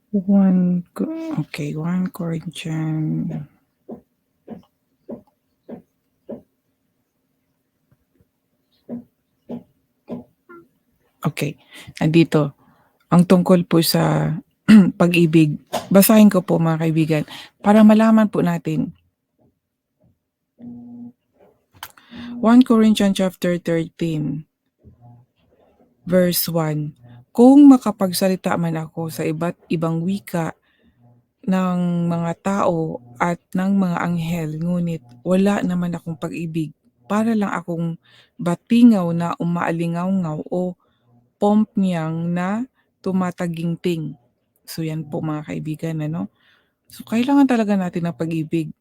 1 Co okay, 1 Corinthians. Okay, nandito. Ang tungkol po sa pag-ibig. Basahin ko po mga kaibigan, para malaman po natin. 1 Corinthians chapter 13, verse 1. Kung makapagsalita man ako sa iba't ibang wika ng mga tao at ng mga anghel, ngunit wala naman akong pag-ibig, para lang akong batingaw na umaalingaw-ngaw o pompyang na tumataginting. So yan po mga kaibigan, ano? So kailangan talaga natin ng pag-ibig.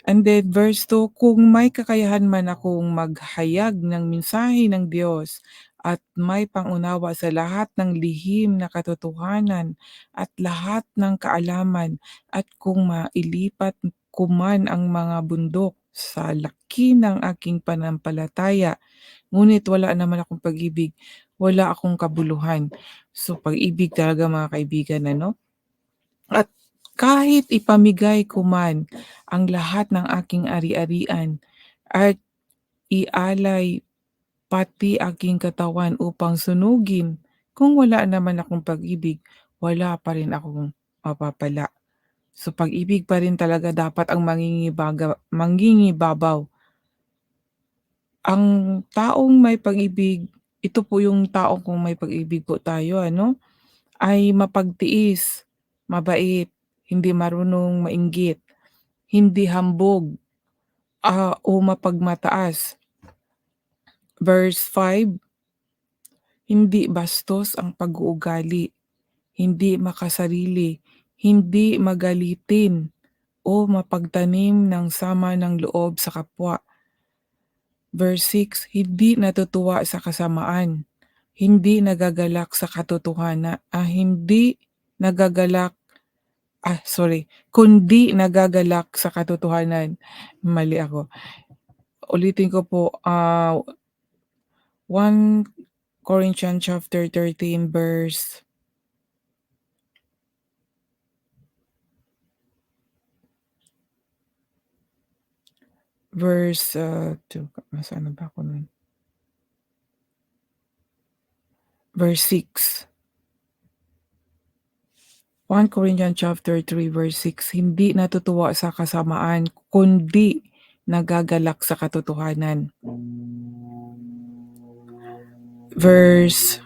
And then verse 2, kung may kakayahan man akong maghayag ng mensahe ng Diyos at may pangunawa sa lahat ng lihim na katotohanan at lahat ng kaalaman, at kung mailipat ko man ang mga bundok sa laki ng aking panampalataya, ngunit wala naman akong pag-ibig, wala akong kabuluhan. So pag-ibig talaga mga kaibigan, ano? At kahit ipamigay ko man ang lahat ng aking ari-arian at ialay pati aking katawan upang sunugin, kung wala naman akong pag-ibig, wala pa rin akong mapapala. So pag-ibig pa rin talaga dapat ang mangingibabaw. Ang taong may pag-ibig, ito po yung taong kung may pag-ibig po tayo, ano, ay mapagtiis, mabait, hindi marunong mainggit, hindi hambog, o mapagmataas. Verse 5, hindi bastos ang pag-uugali, hindi makasarili, hindi magalitin, o mapagtanim ng sama ng loob sa kapwa. Verse 6, hindi natutuwa sa kasamaan, hindi nagagalak sa katotohanan, hindi nagagalak kundi nagagalak sa katotohanan. Mali ako. Ulitin ko po, 1 Corinthians chapter 13 verse 2, nasaan na ba ako nun? Verse 6. 1 Corinthians chapter 3 verse 6, hindi natutuwa sa kasamaan, kundi nagagalak sa katotohanan. Verse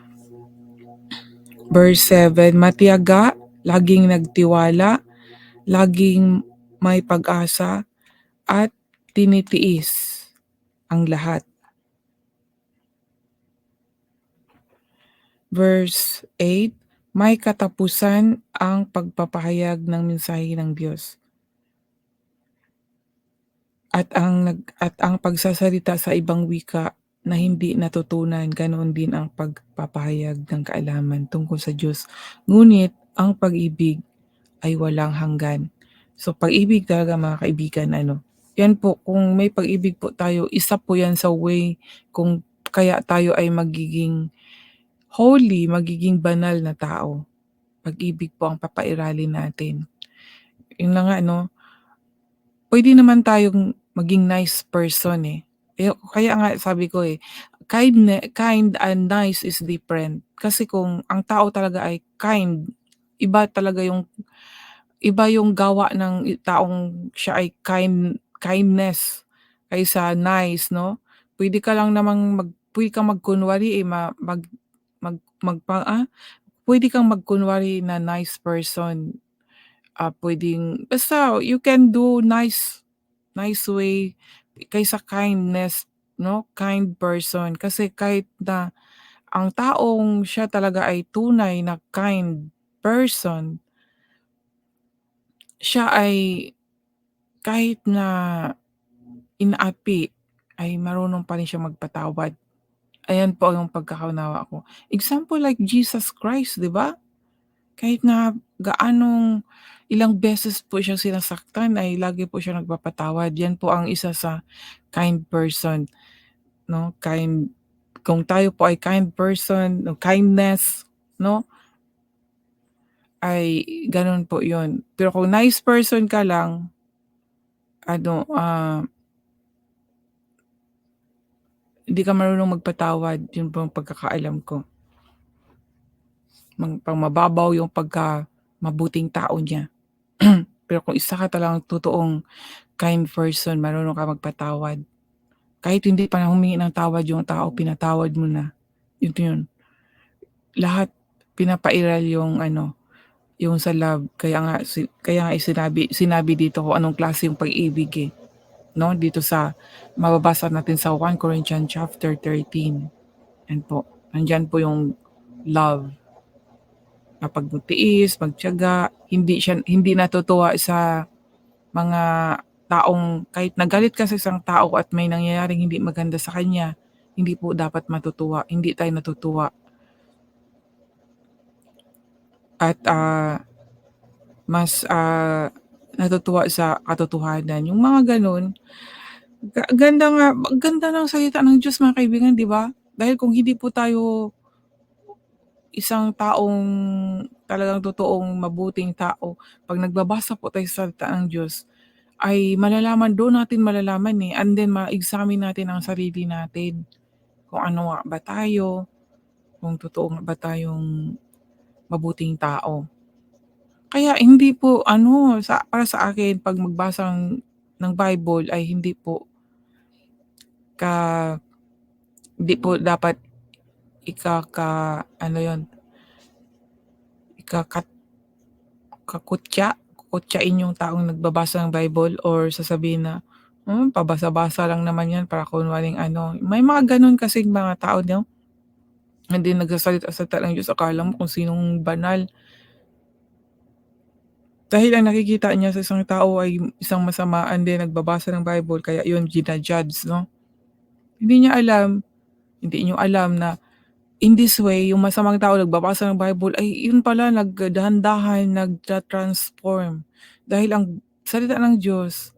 verse 7, matiyaga, laging nagtiwala, laging may pag-asa, at tinitiis ang lahat. Verse 8, may katapusan ang pagpapahayag ng mensahe ng Diyos. At ang pagsasalita sa ibang wika na hindi natutunan, ganoon din ang pagpapahayag ng kaalaman tungkol sa Diyos. Ngunit ang pag-ibig ay walang hanggan. So pag-ibig talaga mga kaibigan, ano, yan po, kung may pag-ibig po tayo, isa po yan sa way kung kaya tayo ay magiging holy, magiging banal na tao. Pag-ibig po ang papairalin natin. Yun na nga, no, puwede naman tayong maging nice person, eh. Kaya nga sabi ko, eh, kind and nice is different. Kasi kung ang tao talaga ay kind, iba talaga iba yung gawa ng taong siya ay kindness kaysa nice, no? Puwede kang magkunwari, eh, ma mag mag magpa puwede kang magkunwari na nice person. Puwedeng basta you can do nice way kaysa kindness, 'no, kind person. Kasi kahit na ang taong siya talaga ay tunay na kind person, siya ay kahit na inaapi ay marunong pa rin siyang magpatawad. Ayan po yung pagkakaunawa ko. Example like Jesus Christ, 'di ba? Kahit na ilang beses po siyang sinasaktan ay lagi po siyang nagpapatawad. Yan po ang isa sa kind person, 'no, kung tayo po ay kind person, no, kindness, 'no, ay gano'n po 'yun. Pero kung nice person ka lang, ano, hindi ka marunong magpatawad, 'yun po ang pagkakaalam ko. Mababaw yung mabuting tao niya. Pero kung isa ka talagang totoong kind person, marunong ka magpatawad. Kahit hindi pa humingi ng tawad yung tao, pinatawad mo na, yun. Lahat pinapairal yung ano, yung sa love. Kaya nga sinabi dito kung anong klase yung pag-ibig, eh, 'no? Dito sa mababasa natin sa 1 Corinthians chapter 13. Yan po, nandiyan po yung love. Mapagtiis, magtiyaga, hindi natutuwa sa mga taong kahit nagalit ka sa isang tao at may nangyayaring hindi maganda sa kanya, hindi po dapat matutuwa, hindi tayo natutuwa at, mas, natutuwa sa katotohanan, yung mga gano'n. Ganda ng salita ng Diyos mga kaibigan, 'di ba? Dahil kung hindi po tayo isang taong talagang totoong mabuting tao, 'pag nagbabasa po tayo sa salita ng Diyos, ay doon natin malalaman, eh, and then ma-examine natin ang sarili natin, kung ano nga ba tayo, kung totoo nga ba tayong mabuting tao. Kaya hindi po ano, para sa akin 'pag magbasa ng Bible ay ka hindi po dapat ano 'yun, ikakat kukutyain yung taong nagbabasa ng Bible or sasabihin na, pabasa-basa lang naman 'yan para kunwaring ano." May mga gano'n kasing mga tao 'no, hindi nagsasalita-salita ng Diyos, akala mo kung sinong banal. Dahil ang nakikita niya sa isang tao ay isang masama and then nagbabasa ng Bible kaya 'yun judge 'no. Hindi niya alam, hindi niyo alam na in this way yung masamang tao nagbabasa ng Bible ay yun pala dahan-dahan nagtra-transform. Dahil ang salita ng Diyos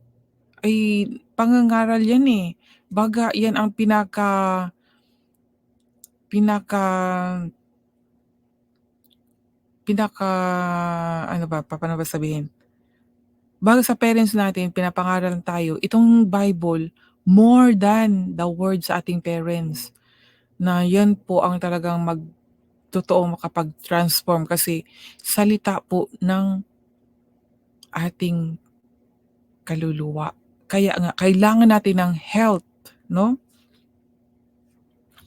ay pangangaral yan, eh. Baga yan ang pinaka pinaka ano ba, papaano ba sabihin? Bago sa parents natin pinapangaral tayo, itong Bible more than the word sa ating parents, na yan po ang talagang totoong makapag-transform kasi salita po ng ating kaluluwa. Kaya nga kailangan natin ng health, 'no?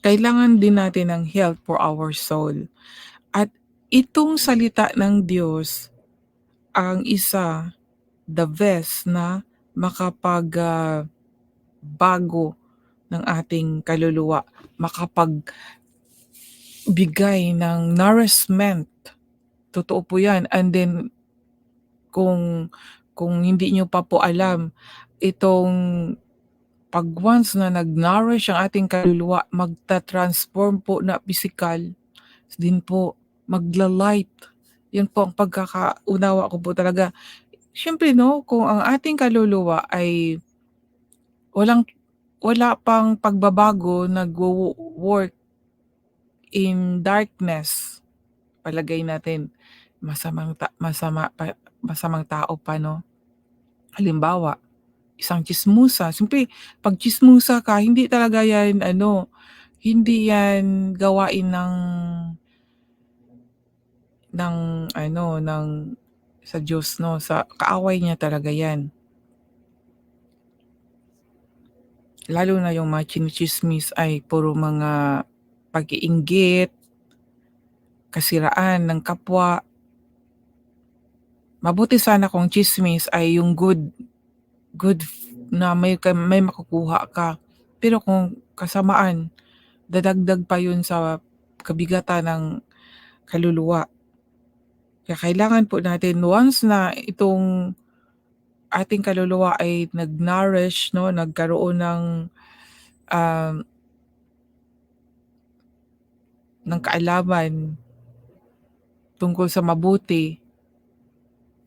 Kailangan din natin ng health for our soul. At itong salita ng Diyos ang the best na bago ng ating kaluluwa, makapagbigay ng nourishment. Totoo po 'yan, and then kung hindi niyo pa po alam, itong 'pag once na nag-nourish ang ating kaluluwa, magta-transform po na pisikal din po, magla-light. 'Yun po ang pagkakaunawa ko po talaga. Siyempre 'no, kung ang ating kaluluwa ay walang wala pang pagbabago, nagwo-work in darkness, palagay natin masamang tao pa 'no. Halimbawa, isang tsismosa, siyempre 'pag tsismosa ka hindi talaga 'yan ano, hindi 'yan gawain ng sa Diyos 'no, sa kaaway niya talaga 'yan. Lalo na yung mga tsini-tsismis ay puro mga pag-iinggit, kasiraan ng kapwa. Mabuti sana kung tsismis ay yung good na may makukuha ka. Pero kung kasamaan, dadagdag pa yun sa kabigatan ng kaluluwa. Kaya kailangan po natin once na itong ating kaluluwa ay nag-nourish 'no, nagkaroon um, ng kaalaman tungkol sa mabuti,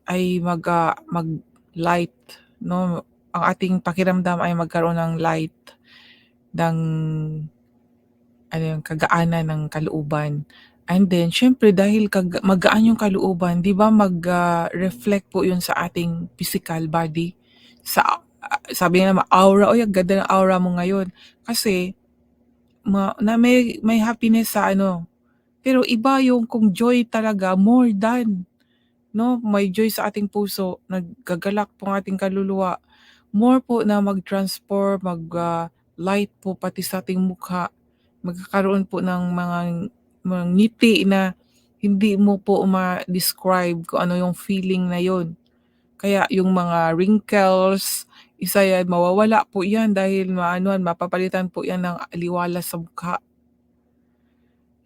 ay mag-light 'no, ang ating pakiramdam ay magkaroon ng light, ng ano yun, kagaanan ng kalooban. And then siyempre dahil magaan yung kalooban, 'di ba reflect po yun sa ating physical body, sabi nga naman aura, "Uy, ang ganda ng aura mo ngayon." Kasi may happiness sa ano, pero iba yung kung joy talaga more than 'no, may joy sa ating puso, naggagalak po ang ating kaluluwa, more po na mag-transform, light po pati sa ating mukha. Magkakaroon po ng mga ngiti na hindi mo po ma-describe kung ano yung feeling na yun. Kaya yung mga wrinkles, isa yan, mawawala po yan dahil mapapalitan po yan ng liwalas sa mukha.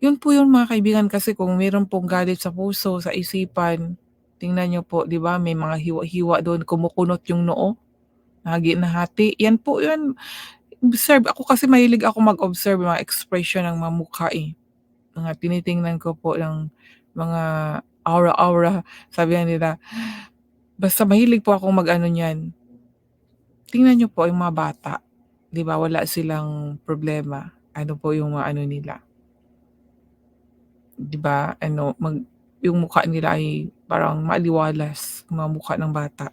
Yun po yun mga kaibigan kasi kung meron pong galit sa puso, sa isipan, tingnan niyo po 'di ba may mga hiwa-hiwa dun, kumukunot yung noo, nahati. Yan po yun, observe ako kasi mahilig ako mag-observe mga expression ng mga mukha, eh. Mga tinitingnan ko po ng mga aura-aura, sabi nga nila. Basta mahilig po akong mag-ano niyan. Tingnan niyo po yung mga bata, 'di ba wala silang problema, ano po yung mga ano nila, 'di ba yung mukha nila ay parang maaliwalas, yung mga mukha ng bata.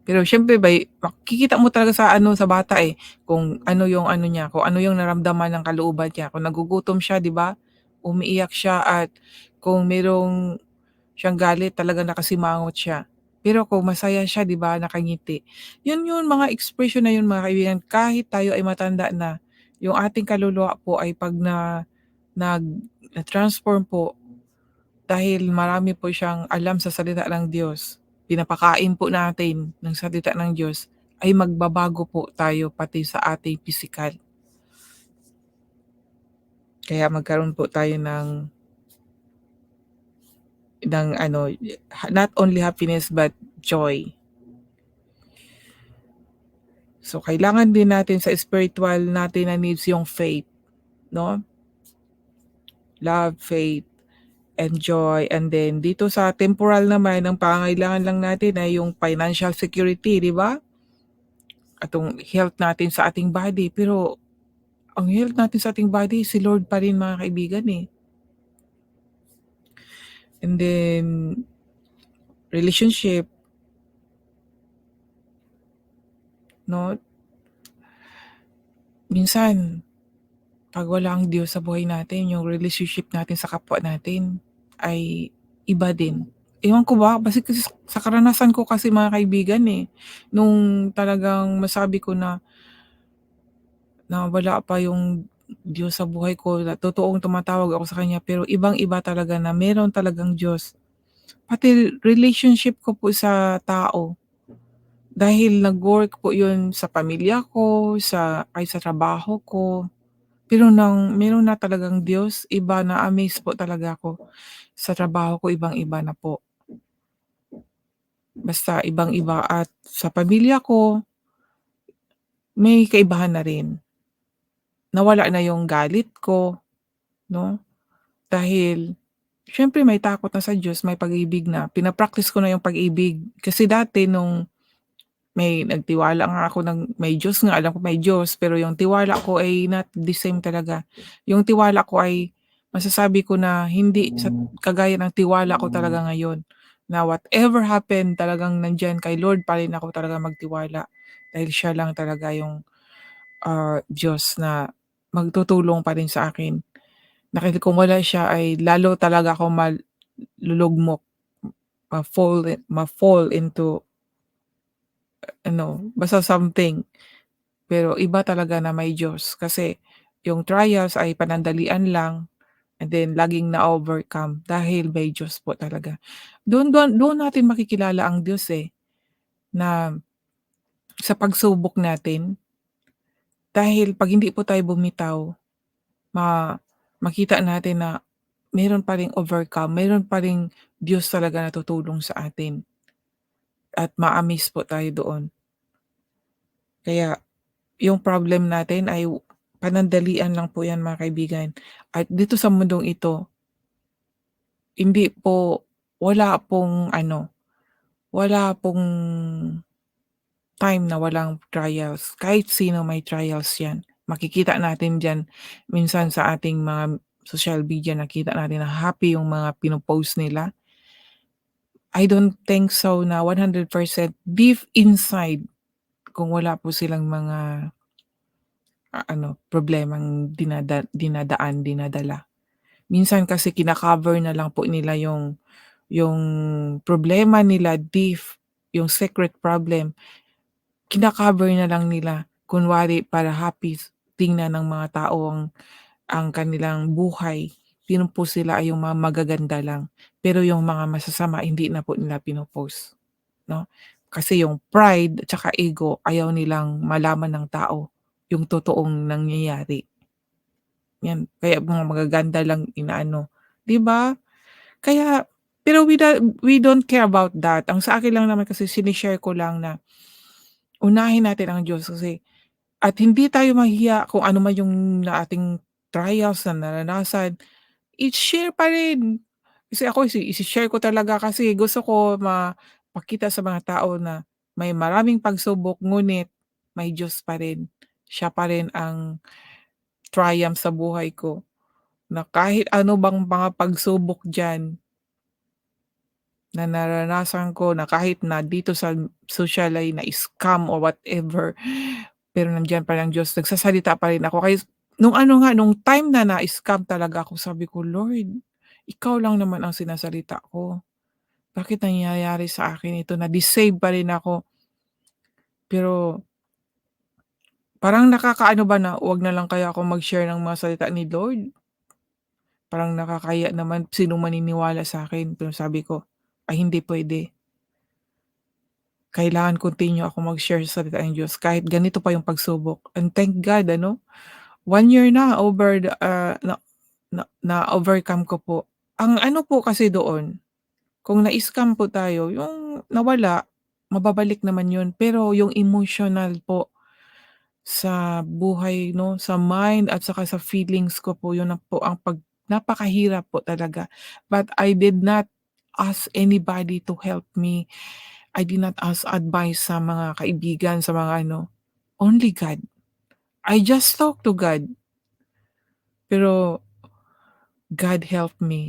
Pero siyempre makikita mo talaga sa ano, sa bata, eh, kung ano yung ano niya, kung ano yung naramdaman ng kalooban niya. Kung nagugutom siya, 'di ba, umiiyak siya at kung merong siyang galit talagang nakasimangot siya. Pero kung masaya siya, 'di ba, nakangiti. Yun yun, mga expression na yun mga kaibigan, kahit tayo ay matanda na, yung ating kaluluwa po ay 'pag nag na-transform po dahil marami po siyang alam sa salita ng Diyos, pinapakain po natin ng salita ng Diyos, ay magbabago po tayo pati sa ating pisikal. Kaya magkaroon po tayo ng ano, not only happiness but joy. So kailangan din natin sa spiritual natin na needs yung faith, 'no? Love, faith, and joy. And then dito sa temporal naman, ang pangangailangan lang natin ay yung financial security, 'di ba? At yung health natin sa ating body. Pero ang health natin sa ating body, si Lord pa rin mga kaibigan, eh. And then relationship, 'no? Minsan 'pag wala ang Diyos sa buhay natin, yung relationship natin sa kapwa natin ay iba din. Ewan ko ba, kasi sa karanasan ko kasi mga kaibigan, eh, nung talagang masabi ko na na wala pa yung Diyos sa buhay ko, na totoong tumatawag ako sa kanya pero ibang-iba talaga na meron talagang Diyos. Pati relationship ko po sa tao, dahil nag-work po yun sa pamilya ko, kahit sa trabaho ko. Pero nang meron na talagang Diyos, iba, na-amaze po talaga ako. Sa trabaho ko ibang-iba na po, basta ibang-iba at sa pamilya ko, may kaibahan na rin. Nawala na yung galit ko 'no, dahil siyempre may takot na sa Diyos, may pag-ibig na, pina-practice ko na yung pag-ibig. Kasi dati nung may nagtiwala nga ako ng may Diyos nga, alam ko may Diyos, pero yung tiwala ko ay not the same talaga. Yung tiwala ko ay masasabi ko na hindi kagaya ng tiwala ko talaga ngayon, na whatever happened talagang nandiyan kay Lord pa rin ako talaga magtiwala. Dahil siya lang talaga yung, Diyos na magtutulong pa rin sa akin. Kung wala siya ay lalo talaga akong malulugmok, ma-fall into ano, basta something. Pero iba talaga na may Diyos kasi yung trials ay panandalian lang and then laging na-overcome dahil may Diyos po talaga. Doon natin makikilala ang Diyos, eh, na sa pagsubok natin dahil 'pag hindi po tayo bumitaw, ma makita natin na meron pa ring overcome, meron pa ring Diyos talaga na tutulong sa atin at ma-amaze po tayo doon. Kaya yung problem natin ay panandalian lang po 'yan mga kaibigan. At dito sa mundong ito, hindi po wala pong ano, wala pong time na walang trials. Kahit sino may trials 'yan. Makikita natin diyan minsan sa ating mga social media nakita natin na happy yung mga pino-post nila. I don't think so na 100% deep inside kung wala po silang mga, problemang dinadala. Minsan kasi kina-cover na lang po nila yung problema nila deep, yung secret problem, kina-cover na lang nila kunwari para happy tingnan ng mga tao ang kanilang buhay. Pino-post nila ay yung mga magaganda lang, pero yung mga masasama hindi na po nila pino-post, 'no? Kasi yung pride at saka ego ayaw nilang malaman ng tao yung totoong nangyayari, 'yan. Kaya mga magaganda lang inaano, 'di ba? Kaya pero we don't care about that. Ang sa akin lang naman kasi shine-share ko lang na unahin natin ang Diyos kasi at hindi tayo mahiya kung ano man yung na ating trials na naranasan, i-share pa rin. Kasi ako isi-share ko talaga kasi gusto ko mapakita sa mga tao na may maraming pagsubok ngunit may Diyos pa rin. Siya pa rin ang triumph sa buhay ko, na kahit ano bang mga pagsubok diyan na naranasan ko na kahit na dito sa social ay na-scam or whatever, pero nandiyan pa rin ang Diyos, nagsasalita pa rin ako. Kaya nung ano nga, nung time na na-scam talaga ako sabi ko, "Lord, ikaw lang naman ang sinasalita ko. Bakit nangyayari sa akin ito, na-de-save pa rin ako." Pero parang nakakaano ba na, 'wag na lang kaya ako mag-share ng mga salita ni Lord? Parang nakakahiya naman, sinong maniniwala sa'kin? Pero sabi ko, "Ay hindi puwede. Kailangan continue ako mag-share sa salita ng Diyos kahit ganito pa yung pagsubok." And thank God 1 year na over na-overcome ko po. Ang ano po kasi doon, kung na-scam po tayo, yung nawala, mababalik naman yun. Pero yung emotional po sa buhay 'no, sa mind at saka sa feelings ko po, yun na po ang napakahirap po talaga. But I did not ask anybody to help me. I did not ask advice sa mga kaibigan, sa mga only God. I just talk to God, pero God help me.